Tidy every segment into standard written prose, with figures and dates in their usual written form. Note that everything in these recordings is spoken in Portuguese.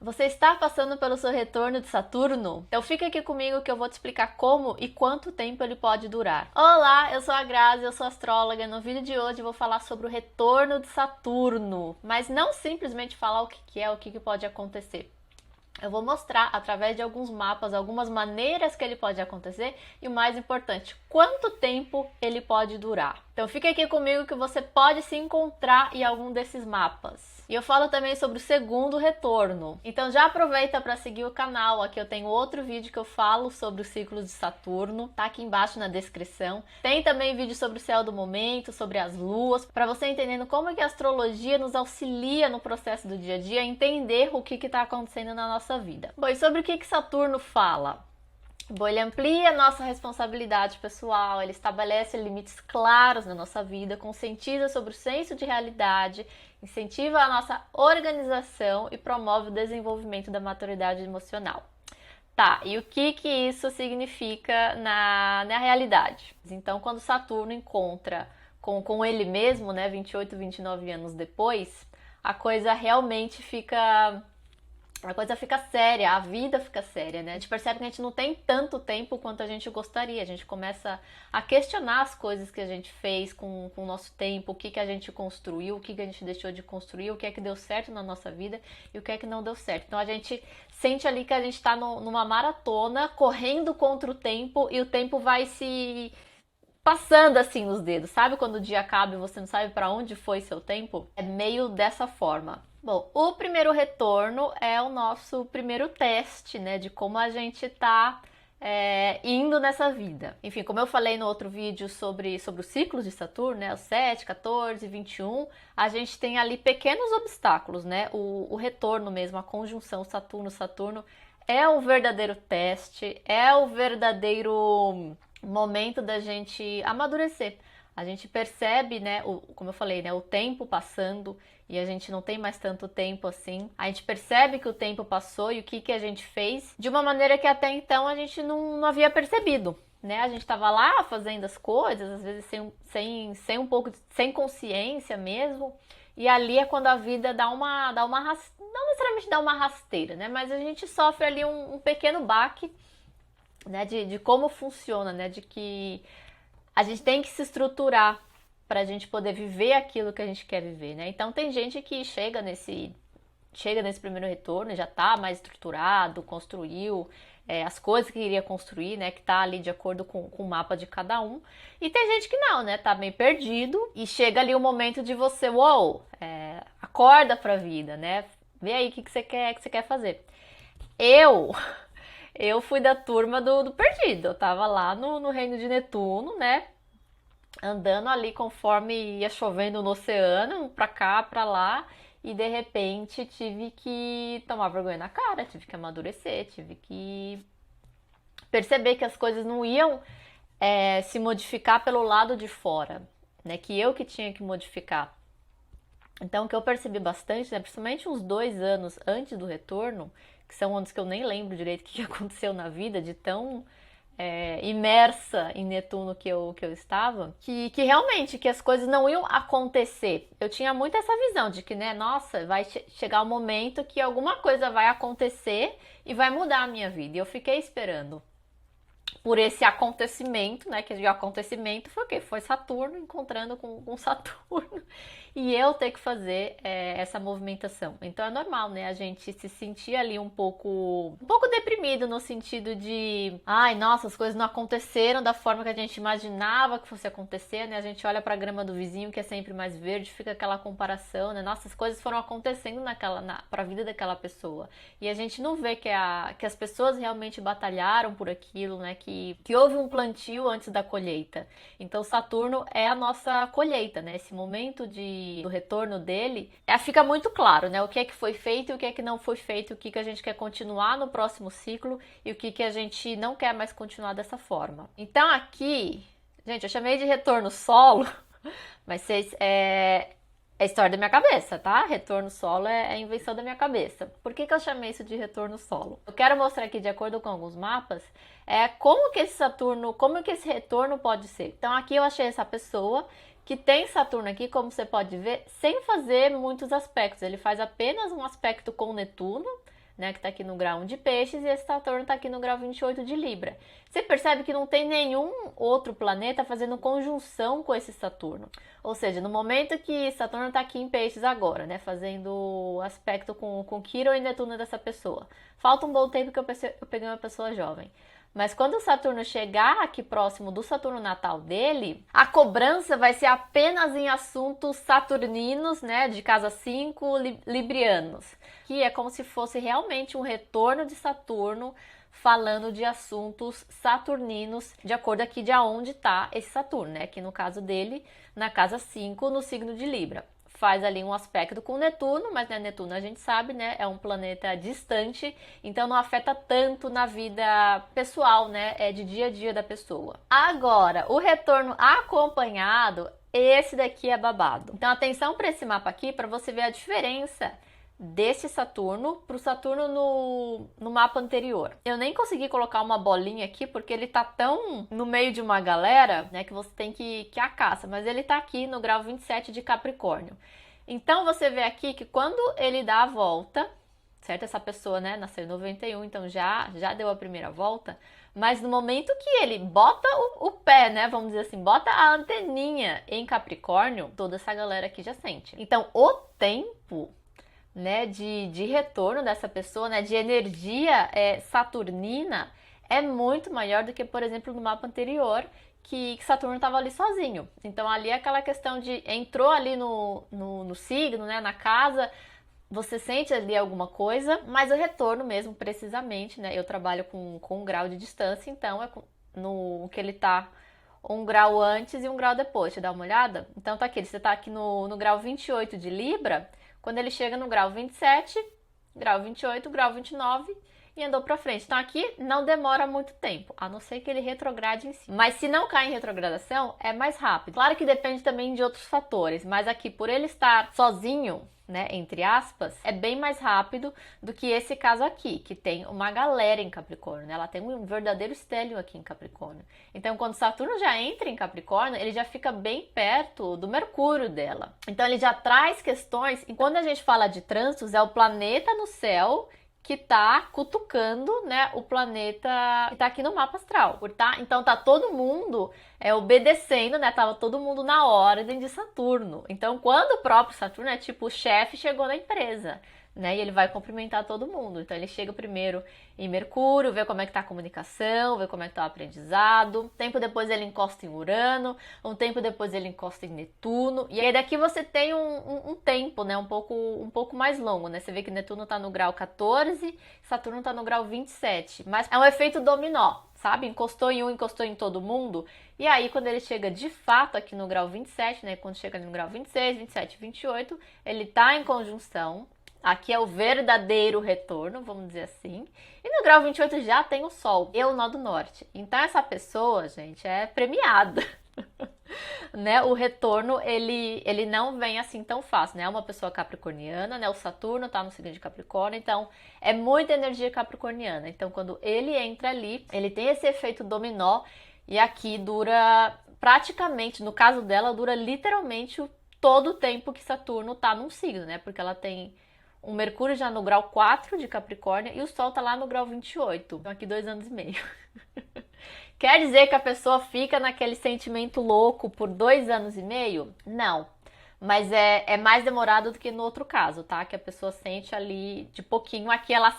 Você está passando pelo seu retorno de Saturno? Então fica aqui comigo que eu vou te explicar como e quanto tempo ele pode durar. Olá, eu sou a Grazi, eu sou astróloga. No vídeo de hoje eu vou falar sobre o retorno de Saturno, mas não simplesmente falar o que é, o que pode acontecer. Eu vou mostrar através de alguns mapas, algumas maneiras que ele pode acontecer e o mais importante, quanto tempo ele pode durar. Então fica aqui comigo que você pode se encontrar em algum desses mapas. E eu falo também sobre o segundo retorno. Então já aproveita para seguir o canal. Aqui eu tenho outro vídeo que eu falo sobre os ciclos de Saturno, tá aqui embaixo na descrição. Tem também vídeo sobre o céu do momento, sobre as luas, para você entendendo como é que a astrologia nos auxilia no processo do dia a dia, a entender o que está acontecendo na nossa vida. Bom, e sobre o que Saturno fala? Bom, ele amplia a nossa responsabilidade pessoal, ele estabelece limites claros na nossa vida, conscientiza sobre o senso de realidade, incentiva a nossa organização e promove o desenvolvimento da maturidade emocional. Tá, e o que isso significa na realidade? Então, quando Saturno encontra com ele mesmo, né, 28, 29 anos depois, a coisa realmente fica séria, a vida fica séria, né? A gente percebe que a gente não tem tanto tempo quanto a gente gostaria. A gente começa a questionar as coisas que a gente fez com o nosso tempo, o que a gente construiu, o que a gente deixou de construir, o que é que deu certo na nossa vida e o que é que não deu certo. Então a gente sente ali que a gente tá numa maratona, correndo contra o tempo e o tempo vai se passando assim nos dedos. Sabe quando o dia acaba e você não sabe para onde foi seu tempo? É meio dessa forma. Bom, o primeiro retorno é o nosso primeiro teste, né, de como a gente tá indo nessa vida. Enfim, como eu falei no outro vídeo sobre os ciclos de Saturno, né, os 7, 14, 21, a gente tem ali pequenos obstáculos, né, o retorno mesmo, a conjunção Saturno-Saturno é o verdadeiro teste, é o verdadeiro momento da gente amadurecer. A gente percebe, né, como eu falei, né, o tempo passando e a gente não tem mais tanto tempo assim. A gente percebe que o tempo passou e o que a gente fez de uma maneira que até então a gente não havia percebido, né? A gente estava lá fazendo as coisas, às vezes sem um pouco, sem consciência mesmo. E ali é quando a vida dá uma não necessariamente dá uma rasteira, né? Mas a gente sofre ali um pequeno baque, né, de como funciona, né, de que a gente tem que se estruturar para a gente poder viver aquilo que a gente quer viver, né? Então tem gente que chega nesse primeiro retorno e já está mais estruturado, construiu as coisas que queria construir, né? Que tá ali de acordo com o mapa de cada um. E tem gente que não, né? Tá meio perdido e chega ali o momento de você, acorda para a vida, né? Vê aí o que você quer fazer. Eu fui da turma do perdido. Eu tava lá no reino de Netuno, né? Andando ali conforme ia chovendo no oceano, pra cá, pra lá. E de repente tive que tomar vergonha na cara, tive que amadurecer, tive que perceber que as coisas não iam se modificar pelo lado de fora, né? Que eu que tinha que modificar. Então o que eu percebi bastante, né? Principalmente uns 2 anos antes do retorno, que são anos que eu nem lembro direito o que aconteceu na vida, de tão imersa em Netuno que eu estava, que realmente que as coisas não iam acontecer. Eu tinha muito essa visão de que, né, nossa, vai chegar um momento que alguma coisa vai acontecer e vai mudar a minha vida. E eu fiquei esperando por esse acontecimento, né, que o acontecimento foi o quê? Foi Saturno encontrando com Saturno e eu ter que fazer essa movimentação. Então é normal, né, a gente se sentir ali um pouco deprimido no sentido de, ai, nossa, as coisas não aconteceram da forma que a gente imaginava que fosse acontecer, né, a gente olha pra grama do vizinho que é sempre mais verde, fica aquela comparação, né, nossa, as coisas foram acontecendo pra vida daquela pessoa e a gente não vê que as pessoas realmente batalharam por aquilo, né, que houve um plantio antes da colheita. Então Saturno é a nossa colheita, né? Esse momento do retorno dele, fica muito claro, né? O que é que foi feito e o que é que não foi feito, o que a gente quer continuar no próximo ciclo e o que a gente não quer mais continuar dessa forma. Então aqui, gente, eu chamei de retorno solo, mas é história da minha cabeça, tá? Retorno solo é invenção da minha cabeça. Por que eu chamei isso de retorno solo? Eu quero mostrar aqui, de acordo com alguns mapas, como que esse retorno pode ser. Então aqui eu achei essa pessoa que tem Saturno aqui, como você pode ver, sem fazer muitos aspectos. Ele faz apenas um aspecto com Netuno, né, que está aqui no grau 1 de Peixes, e esse Saturno está aqui no grau 28 de Libra. Você percebe que não tem nenhum outro planeta fazendo conjunção com esse Saturno. Ou seja, no momento que Saturno está aqui em Peixes agora, né, fazendo aspecto com Quirón e Netuno dessa pessoa. Falta um bom tempo que eu peguei uma pessoa jovem. Mas quando o Saturno chegar aqui próximo do Saturno natal dele, a cobrança vai ser apenas em assuntos saturninos, né, de casa 5, librianos, que é como se fosse realmente um retorno de Saturno falando de assuntos saturninos, de acordo aqui de onde está esse Saturno, né, aqui no caso dele, na casa 5, no signo de Libra. Faz ali um aspecto com Netuno, mas né, Netuno a gente sabe, né, é um planeta distante, então não afeta tanto na vida pessoal, né, é de dia a dia da pessoa. Agora, o retorno acompanhado, esse daqui é babado. Então atenção para esse mapa aqui, para você ver a diferença desse Saturno para o Saturno no mapa anterior. Eu nem consegui colocar uma bolinha aqui porque ele tá tão no meio de uma galera, né, que você tem que a caça, mas ele tá aqui no grau 27 de Capricórnio. Então você vê aqui que quando ele dá a volta, certo? Essa pessoa, né, nasceu em 91, então já deu a primeira volta, mas no momento que ele bota o pé, né, vamos dizer assim, bota a anteninha em Capricórnio, toda essa galera aqui já sente. Então o tempo, né, de retorno dessa pessoa, né, de energia saturnina, é muito maior do que, por exemplo, no mapa anterior, que Saturno estava ali sozinho. Então ali é aquela questão de entrou ali no signo, né, na casa, você sente ali alguma coisa, mas o retorno mesmo, precisamente, né, eu trabalho com um grau de distância, então é no que ele tá um grau antes e um grau depois. Deixa eu dar uma olhada. Então tá aqui, você tá aqui no grau 28 de Libra. Quando ele chega no grau 27, grau 28, grau 29 e andou para frente. Então aqui não demora muito tempo, a não ser que ele retrograde em si. Mas se não cai em retrogradação, é mais rápido. Claro que depende também de outros fatores, mas aqui por ele estar sozinho, né, entre aspas, é bem mais rápido do que esse caso aqui, que tem uma galera em Capricórnio, né? Ela tem um verdadeiro estélio aqui em Capricórnio. Então, quando Saturno já entra em Capricórnio, ele já fica bem perto do Mercúrio dela. Então, ele já traz questões, e quando a gente fala de trânsitos, é o planeta no céu que tá cutucando, né, o planeta que tá aqui no mapa astral, tá? Então tá todo mundo obedecendo, né? Tava todo mundo na ordem de Saturno. Então quando o próprio Saturno é tipo o chefe chegou na empresa, né? E ele vai cumprimentar todo mundo. Então ele chega primeiro em Mercúrio, vê como é que tá a comunicação, vê como é que tá o aprendizado. Um tempo depois ele encosta em Urano, um tempo depois ele encosta em Netuno. E aí daqui você tem um tempo, né? Um pouco mais longo, né? Você vê que Netuno tá no grau 14, Saturno tá no grau 27. Mas é um efeito dominó, sabe? Encostou em um, encostou em todo mundo. E aí, quando ele chega de fato aqui no grau 27, né? Quando chega ali no grau 26, 27, 28, ele tá em conjunção. Aqui é o verdadeiro retorno, vamos dizer assim. E no grau 28 já tem o Sol e o Nó do Norte. Então essa pessoa, gente, é premiada. Né? O retorno, ele não vem assim tão fácil, né? É uma pessoa capricorniana, né? O Saturno tá no signo de Capricórnio, então é muita energia capricorniana. Então quando ele entra ali, ele tem esse efeito dominó e aqui dura praticamente, no caso dela, dura literalmente todo o tempo que Saturno tá num signo, né? Porque ela tem o Mercúrio já no grau 4 de Capricórnio e o Sol tá lá no grau 28. Então aqui 2 anos e meio. Quer dizer que a pessoa fica naquele sentimento louco por 2 anos e meio? Não. Mas é mais demorado do que no outro caso, tá? Que a pessoa sente ali de pouquinho. Aqui ela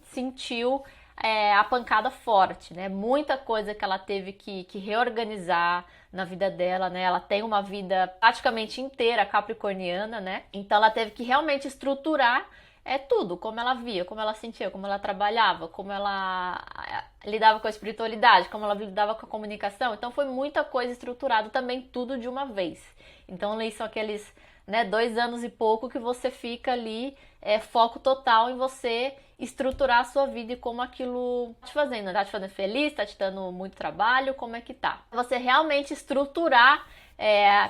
sentiu a pancada forte, né? Muita coisa que ela teve que reorganizar na vida dela, né? Ela tem uma vida praticamente inteira capricorniana, né? Então ela teve que realmente estruturar tudo, como ela via, como ela sentia, como ela trabalhava, como ela lidava com a espiritualidade, como ela lidava com a comunicação. Então foi muita coisa estruturada também, tudo de uma vez. Então ali são aqueles, né, 2 anos e pouco que você fica ali, foco total em você estruturar a sua vida e como aquilo tá te fazendo, tá te fazendo feliz, tá te dando muito trabalho, como é que tá. Você realmente estruturar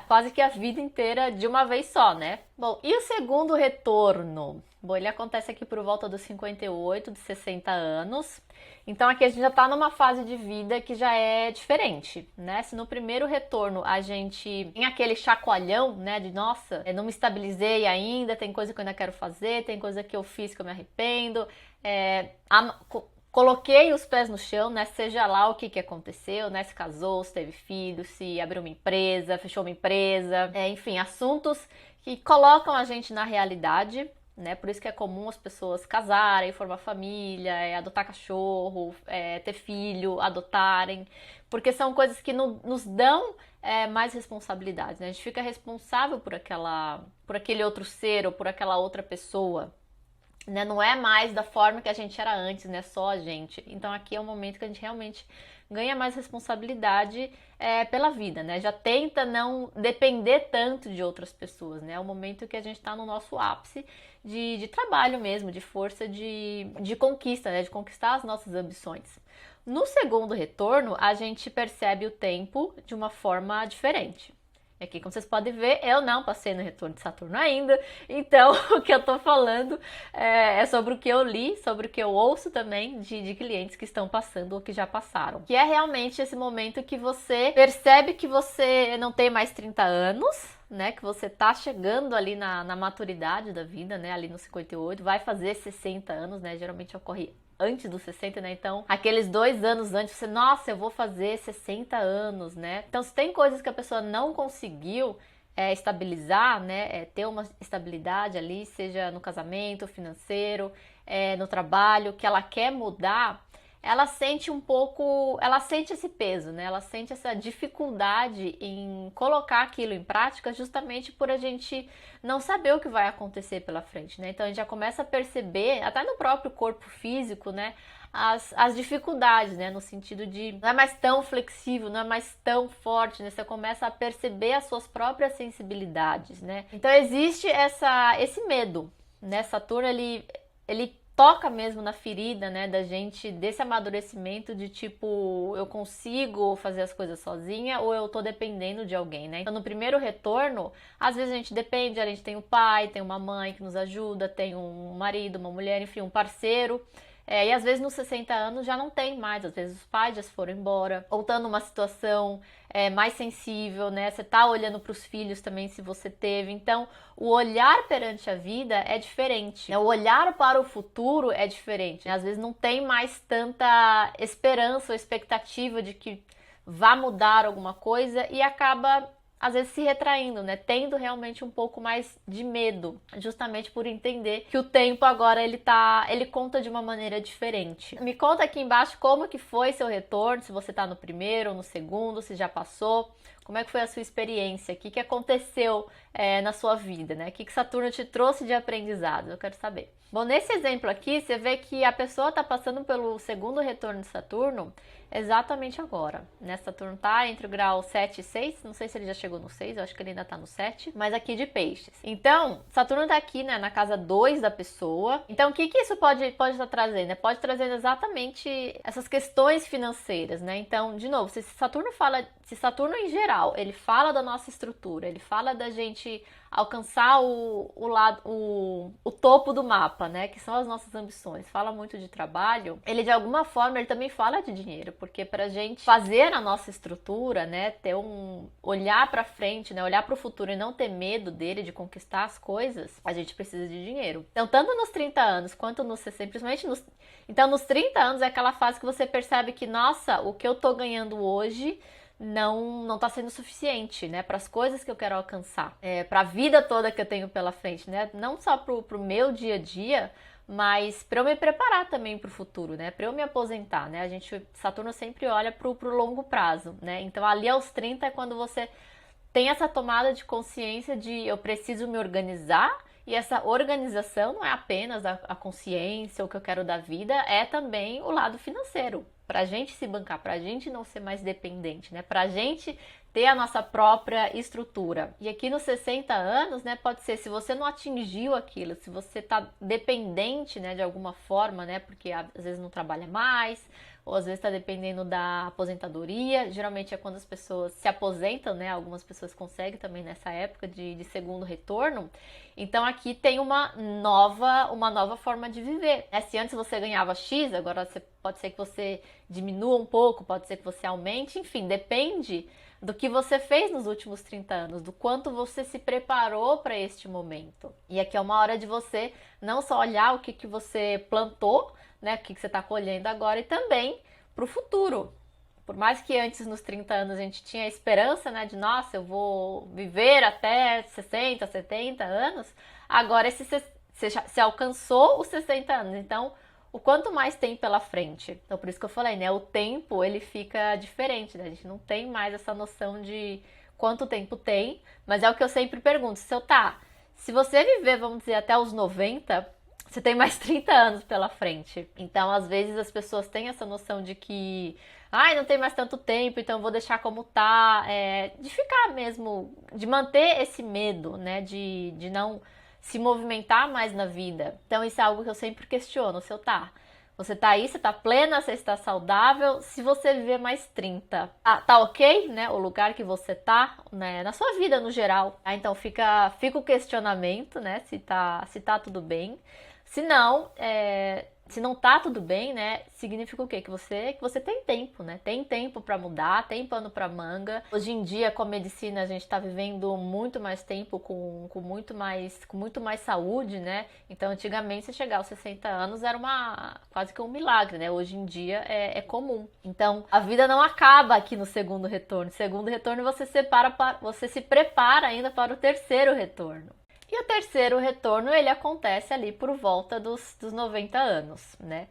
quase que a vida inteira de uma vez só, né? Bom, e o segundo retorno? Bom, ele acontece aqui por volta dos 58, de 60 anos. Então aqui a gente já tá numa fase de vida que já é diferente, né? Se no primeiro retorno a gente tem aquele chacoalhão, né? De nossa, eu não me estabilizei ainda, tem coisa que eu ainda quero fazer, tem coisa que eu fiz que eu me arrependo. Coloquei os pés no chão, né? Seja lá o que aconteceu, né? Se casou, se teve filho, se abriu uma empresa, fechou uma empresa, enfim, assuntos que colocam a gente na realidade, né? Por isso que é comum as pessoas casarem, formar família, adotar cachorro, ter filho, adotarem, porque são coisas que nos dão mais responsabilidades, né? A gente fica responsável por aquele outro ser ou por aquela outra pessoa. Né? Não é mais da forma que a gente era antes, né? Só a gente. Então aqui é o momento que a gente realmente ganha mais responsabilidade pela vida, né? Já tenta não depender tanto de outras pessoas, né? É o momento que a gente está no nosso ápice de trabalho mesmo, de força de conquista, né? De conquistar as nossas ambições. No segundo retorno, a gente percebe o tempo de uma forma diferente. Aqui, como vocês podem ver, eu não passei no retorno de Saturno ainda, então o que eu tô falando é sobre o que eu li, sobre o que eu ouço também de clientes que estão passando ou que já passaram. Que é realmente esse momento que você percebe que você não tem mais 30 anos, né, que você tá chegando ali na maturidade da vida, né, ali no 58, vai fazer 60 anos, né, geralmente ocorre antes dos 60, né? Então, aqueles 2 anos antes, você, nossa, eu vou fazer 60 anos, né? Então, se tem coisas que a pessoa não conseguiu estabilizar, né? Ter uma estabilidade ali, seja no casamento, financeiro, no trabalho, que ela quer mudar, ela sente ela sente esse peso, né? Ela sente essa dificuldade em colocar aquilo em prática justamente por a gente não saber o que vai acontecer pela frente, né? Então a gente já começa a perceber, até no próprio corpo físico, né? As dificuldades, né? No sentido de não é mais tão flexível, não é mais tão forte, né? Você começa a perceber as suas próprias sensibilidades, né? Então existe esse medo, né? Saturno, ele toca mesmo na ferida, né, da gente, desse amadurecimento de tipo, eu consigo fazer as coisas sozinha ou eu tô dependendo de alguém, né? Então, no primeiro retorno, às vezes a gente depende, a gente tem um pai, tem uma mãe que nos ajuda, tem um marido, uma mulher, enfim, um parceiro. E às vezes nos 60 anos já não tem mais, às vezes os pais já foram embora, ou tá numa situação mais sensível, né? Você tá olhando para os filhos também, se você teve. Então, o olhar perante a vida é diferente, né? O olhar para o futuro é diferente, né? Às vezes não tem mais tanta esperança ou expectativa de que vá mudar alguma coisa e acaba às vezes se retraindo, né? Tendo realmente um pouco mais de medo, justamente por entender que o tempo agora ele conta de uma maneira diferente. Me conta aqui embaixo como que foi seu retorno, se você tá no primeiro ou no segundo, se já passou, como é que foi a sua experiência, o que aconteceu na sua vida, né? O que Saturno te trouxe de aprendizado, eu quero saber. Bom, nesse exemplo aqui, você vê que a pessoa está passando pelo segundo retorno de Saturno exatamente agora, né? Saturno tá entre o grau 7 e 6, não sei se ele já chegou no 6, eu acho que ele ainda tá no 7, mas aqui de peixes. Então, Saturno tá aqui, né, na casa 2 da pessoa. Então, o que isso pode estar trazendo? Pode trazer exatamente essas questões financeiras, né? Então, de novo, se Saturno em geral, ele fala da nossa estrutura, ele fala da gente alcançar o topo do mapa, né, que são as nossas ambições, fala muito de trabalho, ele de alguma forma, ele também fala de dinheiro, porque pra gente fazer a nossa estrutura, né, ter olhar pra frente, né, olhar pro futuro e não ter medo dele, de conquistar as coisas, a gente precisa de dinheiro. Então, tanto nos 30 anos, quanto nos 60, principalmente então, nos 30 anos é aquela fase que você percebe que, nossa, o que eu tô ganhando hoje não tá sendo suficiente, né, para as coisas que eu quero alcançar, para a vida toda que eu tenho pela frente, né, não só pro meu dia a dia, mas para eu me preparar também para o futuro, né, para eu me aposentar, né, Saturno sempre olha pro longo prazo, né, então ali aos 30 é quando você tem essa tomada de consciência de eu preciso me organizar. E essa organização não é apenas a consciência, o que eu quero da vida, é também o lado financeiro. Pra gente se bancar, pra gente não ser mais dependente, né? Pra gente ter a nossa própria estrutura. E aqui nos 60 anos, né, pode ser, se você não atingiu aquilo, se você tá dependente, né, de alguma forma, né, porque às vezes não trabalha mais, ou às vezes está dependendo da aposentadoria. Geralmente é quando as pessoas se aposentam, né? Algumas pessoas conseguem também nessa época de segundo retorno. Então aqui tem uma nova forma de viver, né? Se antes você ganhava X, agora pode ser que você diminua um pouco, pode ser que você aumente, enfim, depende do que você fez nos últimos 30 anos, do quanto você se preparou para este momento. E aqui é uma hora de você não só olhar o que você plantou, né, o que você está colhendo agora, e também para o futuro. Por mais que antes, nos 30 anos, a gente tinha a esperança, né, de, nossa, eu vou viver até 60, 70 anos, agora você alcançou os 60 anos, então o quanto mais tem pela frente. Então, por isso que eu falei, né, o tempo, ele fica diferente, né, a gente não tem mais essa noção de quanto tempo tem, mas é o que eu sempre pergunto, se você viver, vamos dizer, até os 90, você tem mais 30 anos pela frente. Então, às vezes, as pessoas têm essa noção de que não tem mais tanto tempo, então vou deixar como tá. De ficar mesmo, de manter esse medo, né? De não se movimentar mais na vida. Então, isso é algo que eu sempre questiono. Você tá aí, você tá plena, você está saudável. Se você viver mais 30, tá ok, né? O lugar que você tá, né? Na sua vida no geral. Então fica o questionamento, né? Se tá tudo bem. Se não, se não tá tudo bem, né? Significa o quê? Que você tem tempo, né? Tem tempo para mudar, tem pano para manga. Hoje em dia, com a medicina, a gente tá vivendo muito mais tempo com muito mais saúde, né? Então, antigamente, você chegar aos 60 anos era quase que um milagre, né? Hoje em dia é comum. Então, a vida não acaba aqui no segundo retorno. Segundo retorno, você se prepara ainda para o terceiro retorno. E o terceiro retorno, ele acontece ali por volta dos 90 anos, né?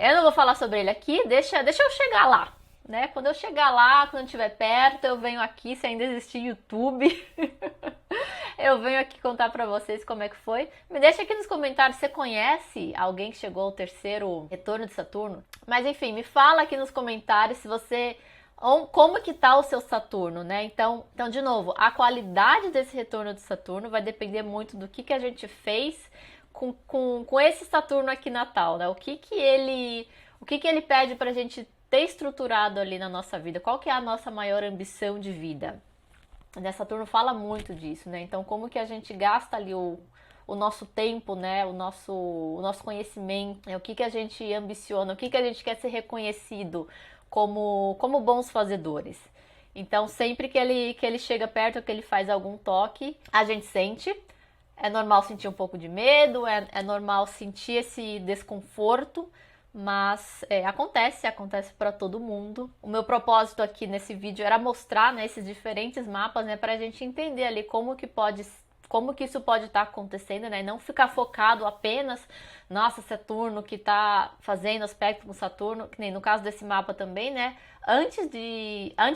Eu não vou falar sobre ele aqui, deixa eu chegar lá, né? Quando eu chegar lá, quando eu estiver perto, eu venho aqui, se ainda existir YouTube, eu venho aqui contar pra vocês como é que foi. Me deixa aqui nos comentários se você conhece alguém que chegou ao terceiro retorno de Saturno. Mas enfim, me fala aqui nos comentários se você... como que tá o seu Saturno, né? Então, de novo, a qualidade desse retorno de Saturno vai depender muito do que a gente fez com esse Saturno aqui natal, né? O que ele pede pra gente ter estruturado ali na nossa vida? Qual que é a nossa maior ambição de vida? Né? Saturno fala muito disso, né? Então, como que a gente gasta ali o nosso tempo, né? O nosso conhecimento, né? O que a gente ambiciona, o que a gente quer ser reconhecido como bons fazedores. Então, sempre que ele chega perto, que ele faz algum toque, a gente sente. É normal sentir um pouco de medo, é normal sentir esse desconforto, mas acontece para todo mundo. O meu propósito aqui nesse vídeo era mostrar, né, esses diferentes mapas, né, para a gente entender ali como que isso pode estar acontecendo, né? E não ficar focado apenas, nossa, Saturno que tá fazendo aspecto com Saturno, que nem no caso desse mapa também, né? Antes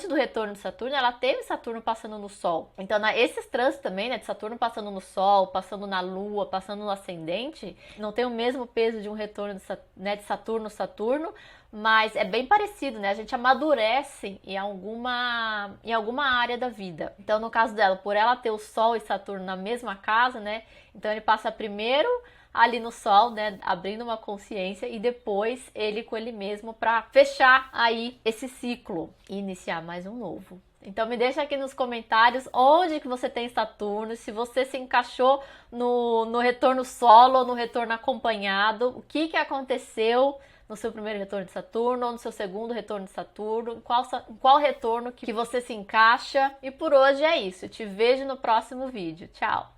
do retorno de Saturno, ela teve Saturno passando no Sol. Então, esses trânsitos também, né? De Saturno passando no Sol, passando na Lua, passando no Ascendente, não tem o mesmo peso de um retorno de Saturno, mas é bem parecido, né? A gente amadurece em alguma área da vida. Então, no caso dela, por ela ter o Sol e Saturno na mesma casa, né? Então, ele passa primeiro ali no Sol, né, abrindo uma consciência, e depois ele com ele mesmo para fechar aí esse ciclo e iniciar mais um novo. Então me deixa aqui nos comentários onde que você tem Saturno, se você se encaixou no retorno solo ou no retorno acompanhado, o que aconteceu no seu primeiro retorno de Saturno ou no seu segundo retorno de Saturno, em qual retorno que você se encaixa. E por hoje é isso, eu te vejo no próximo vídeo. Tchau!